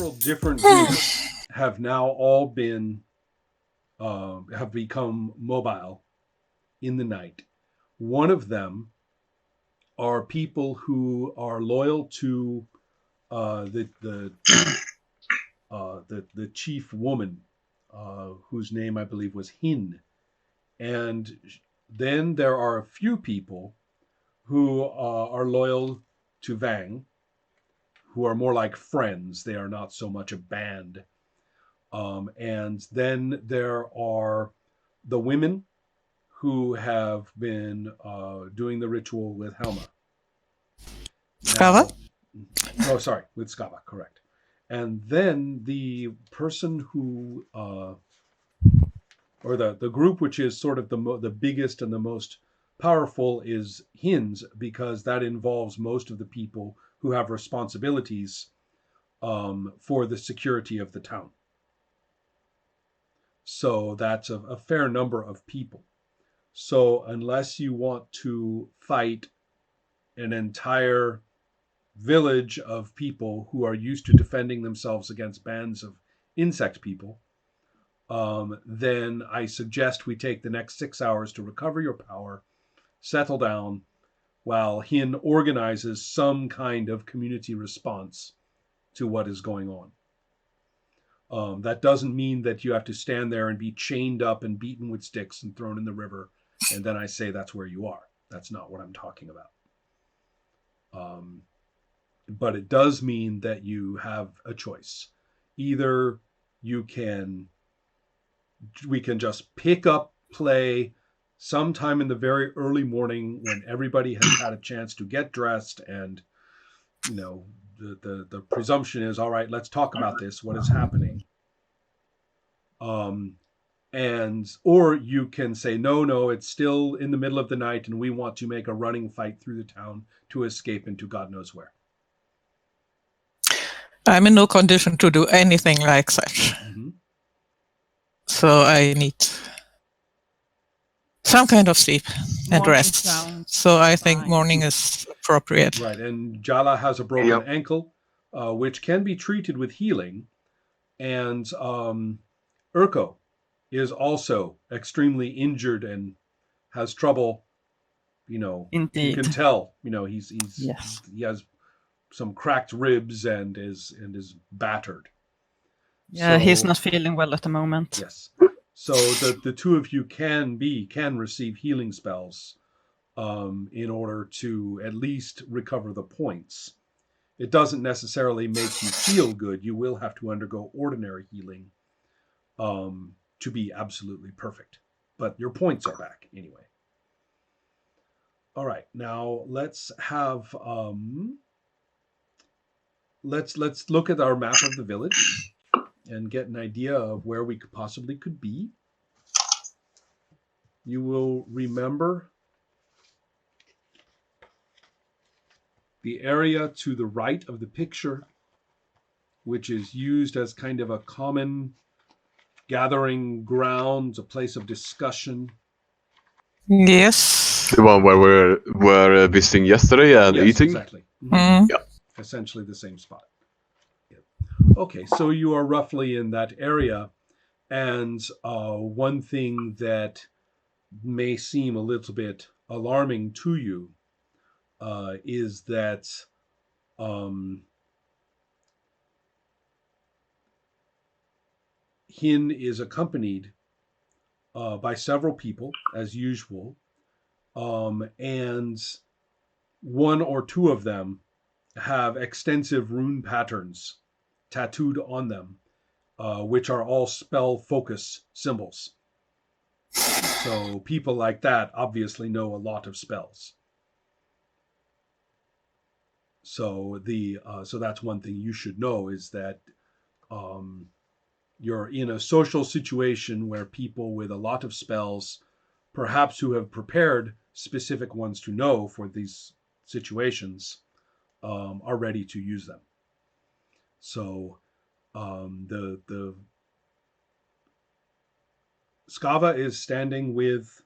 several different groups have now all been have become mobile in the night. One of them are people who are loyal to the chief woman, whose name I believe was Hin, and then there are a few people who are loyal to Vang, who are more like friends. They are not so much a band. And then there are the women who have been doing the ritual with Helma. Skava? Oh, sorry, with Skava, correct. And then the person who, or the group which is sort of the biggest and the most powerful is Hins, because that involves most of the people who have responsibilities for the security of the town. So that's a fair number of people. So unless you want to fight an entire village of people who are used to defending themselves against bands of insect people, then I suggest we take the next 6 hours to recover your power, settle down, while Hin organizes some kind of community response to what is going on. That doesn't mean that you have to stand there and be chained up and beaten with sticks and thrown in the river, and then I say that's where you are. That's not what I'm talking about. But it does mean that you have a choice. Either we can just pick up play sometime in the very early morning when everybody has had a chance to get dressed, and the presumption is, all right, let's talk about this, what is happening. Or you can say, no, it's still in the middle of the night and we want to make a running fight through the town to escape into God knows where. I'm in no condition to do anything like such. Mm-hmm. So I need some kind of sleep and Morning rest. sounds So I think fine. morning is appropriate. Right, and Jala has a broken ankle, which can be treated with healing. And Urko is also extremely injured and has trouble. Indeed. You can tell. Yes. He has some cracked ribs and is battered. Yeah, he's not feeling well at the moment. Yes. So the two of you can receive healing spells in order to at least recover the points. It doesn't necessarily make you feel good. You will have to undergo ordinary healing to be absolutely perfect. But your points are back anyway. All right, now let's have let's look at our map of the village and get an idea of where we possibly could be. You will remember the area to the right of the picture, which is used as kind of a common gathering ground, a place of discussion. Yes. The one where we were visiting yesterday and eating? Exactly. Mm. Yeah. Essentially the same spot. Okay, so you are roughly in that area, and one thing that may seem a little bit alarming to you is that Hin is accompanied by several people, as usual, and one or two of them have extensive rune patterns tattooed on them, which are all spell focus symbols. So people like that obviously know a lot of spells. So so that's one thing you should know, is that you're in a social situation where people with a lot of spells, perhaps who have prepared specific ones to know for these situations, are ready to use them. So the Skava is standing with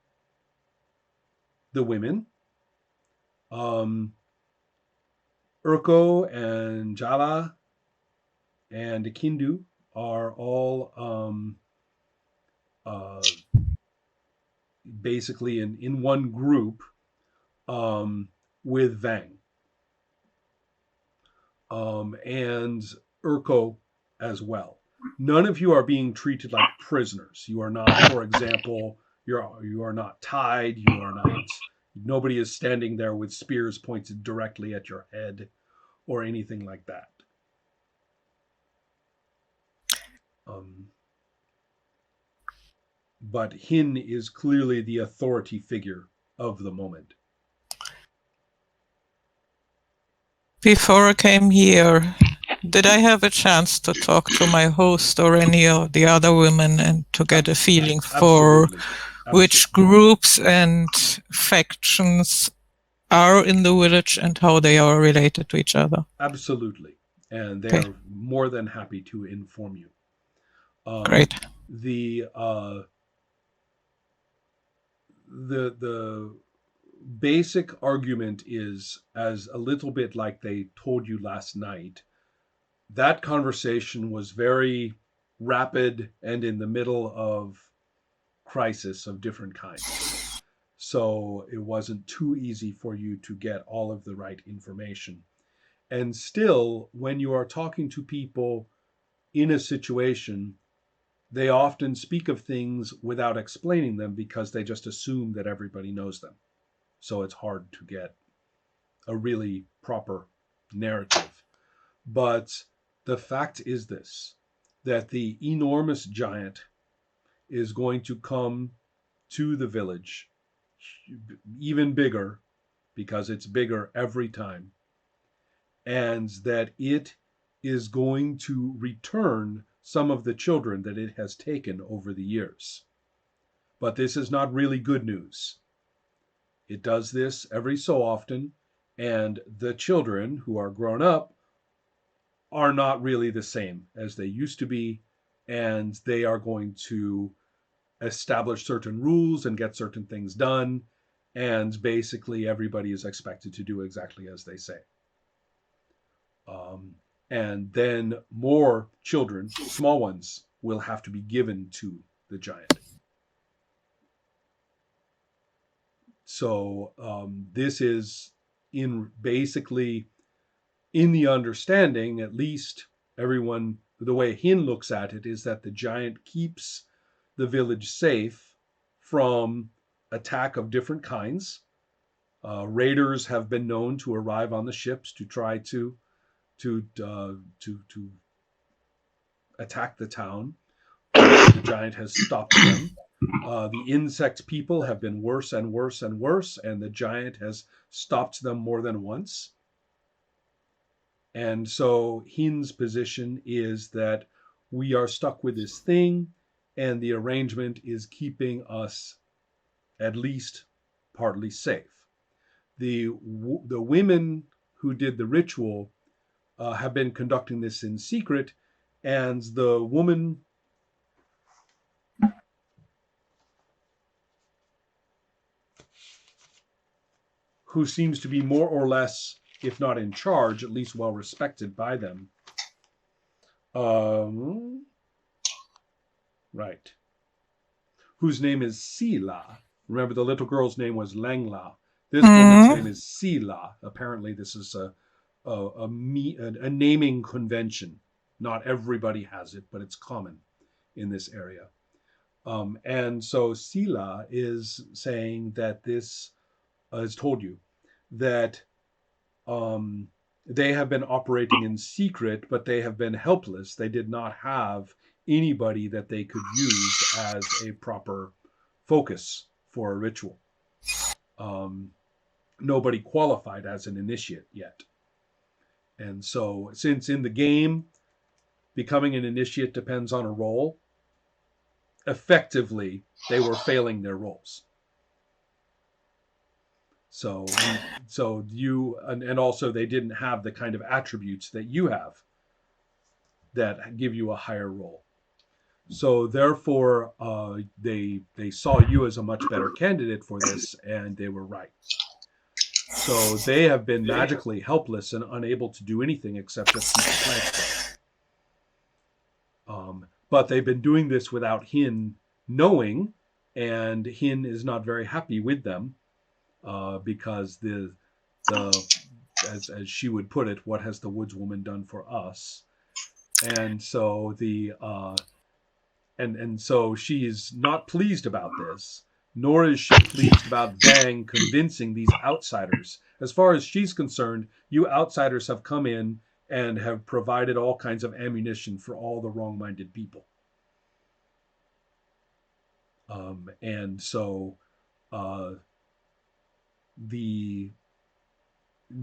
the women. Urko and Jala and the Kindu are all basically in one group with Vang. And Urko as well. None of you are being treated like prisoners. You are not, for example, you are not tied. You are not. Nobody is standing there with spears pointed directly at your head or anything like that. But Hin is clearly the authority figure of the moment. Before I came here, did I have a chance to talk to my host or any of the other women and to get a feeling for which groups and factions are in the village and how they are related to each other? Absolutely. And they are more than happy to inform you. Great. The basic argument is, as a little bit like they told you last night, that conversation was very rapid and in the middle of crisis of different kinds. So it wasn't too easy for you to get all of the right information. And still, when you are talking to people in a situation, they often speak of things without explaining them because they just assume that everybody knows them. So it's hard to get a really proper narrative. But the fact is this, that the enormous giant is going to come to the village, even bigger, because it's bigger every time, and that it is going to return some of the children that it has taken over the years. But this is not really good news. It does this every so often, and the children who are grown up are not really the same as they used to be, and they are going to establish certain rules and get certain things done, and basically everybody is expected to do exactly as they say. And then more children, small ones, will have to be given to the giant. So this is basically in the understanding, at least everyone, the way Hin looks at it, is that the giant keeps the village safe from attack of different kinds. Raiders have been known to arrive on the ships to try to attack the town. The giant has stopped them. The insect people have been worse and worse and worse, and the giant has stopped them more than once. And so Hin's position is that we are stuck with this thing, and the arrangement is keeping us at least partly safe. The women who did the ritual have been conducting this in secret, and the woman who seems to be more or less, if not in charge, at least well respected by them. Right. Whose name is Sila. Remember, the little girl's name was Langla. This woman's name is Sila. Apparently, this is a naming convention. Not everybody has it, but it's common in this area. And so Sila is saying that this has told you that they have been operating in secret, but they have been helpless. They did not have anybody that they could use as a proper focus for a ritual. Nobody qualified as an initiate yet. And so, since in the game, becoming an initiate depends on a role, effectively, they were failing their roles. So you, and also they didn't have the kind of attributes that you have that give you a higher role. So therefore, they saw you as a much better candidate for this, and they were right. So they have been magically helpless and unable to do anything except just keep the plants growing. but they've been doing this without Hin knowing, and Hin is not very happy with them because the as she would put it, what has the woods woman done for us? And so and so she is not pleased about this, nor is she pleased about Vang convincing these outsiders. As far as she's concerned, you outsiders have come in and have provided all kinds of ammunition for all the wrong-minded people. And so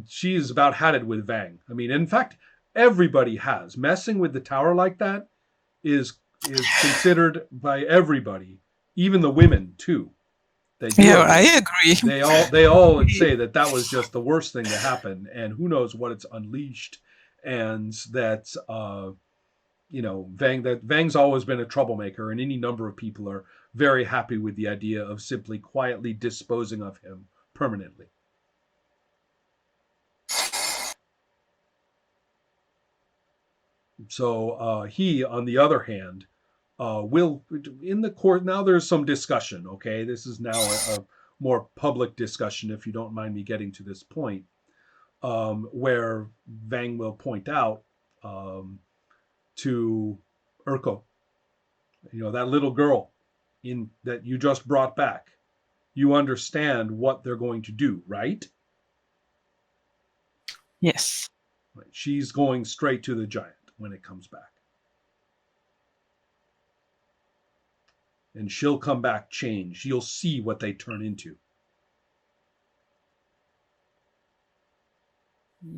she is about had it with Vang. I mean, in fact, everybody has. Messing with the tower like that is considered by everybody, even the women too. I agree. They all say that was just the worst thing to happen, and who knows what it's unleashed, and that Vang's always been a troublemaker, and any number of people are very happy with the idea of simply quietly disposing of him permanently. So he, on the other hand, will in the court. Now there's some discussion. Okay, this is now a more public discussion, if you don't mind me getting to this point, where Vang will point out to Urko, that little girl that you just brought back. You understand what they're going to do, right? Yes. Right. She's going straight to the giant when it comes back. And she'll come back changed. You'll see what they turn into.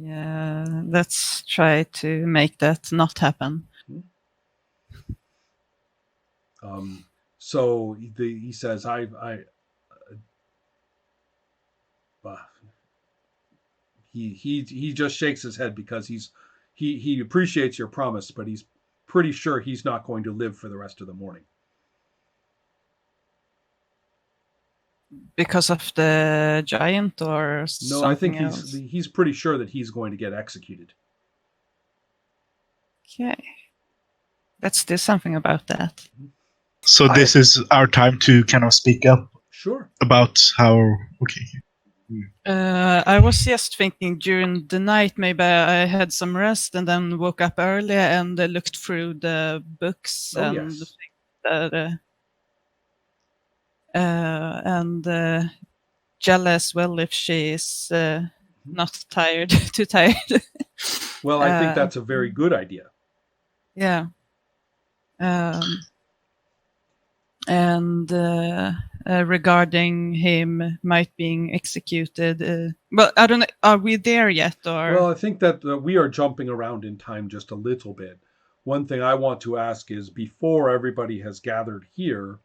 Yeah, let's try to make that not happen. So he says, he just shakes his head because he appreciates your promise, but he's pretty sure he's not going to live for the rest of the morning. Because of the giant or something? No, I think else? he's pretty sure that he's going to get executed. Okay. Let's do something about that. So this is our time to kind of speak up. Sure. About how... Okay. I was just thinking during the night, maybe I had some rest and then woke up early and looked through the books and Jella as well, if she is not tired, too tired. Well, I think that's a very good idea. Yeah. And regarding him might being executed, well, I don't know, are we there yet? Or well, I think that we are jumping around in time just a little bit. One thing I want to ask is, before everybody has gathered here,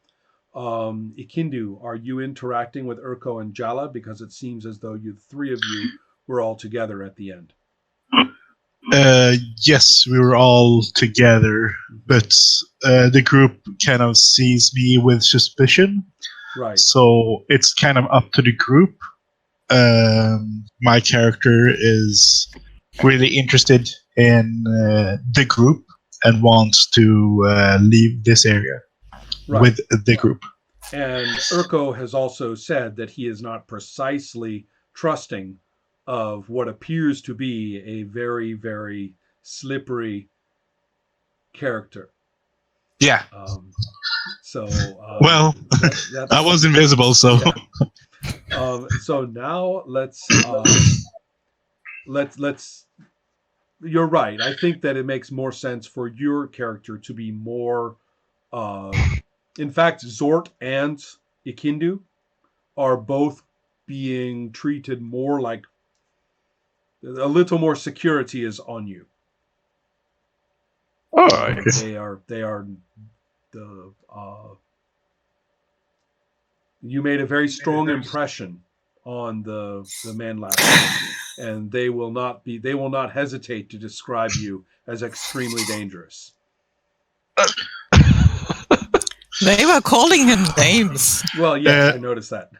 Ikindu, are you interacting with Urko and Jala? Because it seems as though the three of you were all together at the end. Yes, we were all together, but the group kind of sees me with suspicion. Right. So it's kind of up to the group. My character is really interested in the group and wants to leave this area with the group. And Urko has also said that he is not precisely trusting of what appears to be a very, very slippery character. Yeah. Well, I was invisible, so. Yeah. So now let's. You're right. I think that it makes more sense for your character to be more. In fact, Zort and Ikindu are both being treated more like. A little more security is on you. All right. They are the. You made a very strong impression on the man last night, and they will not hesitate to describe you as extremely dangerous. They were calling him names. Well, yes, I noticed that.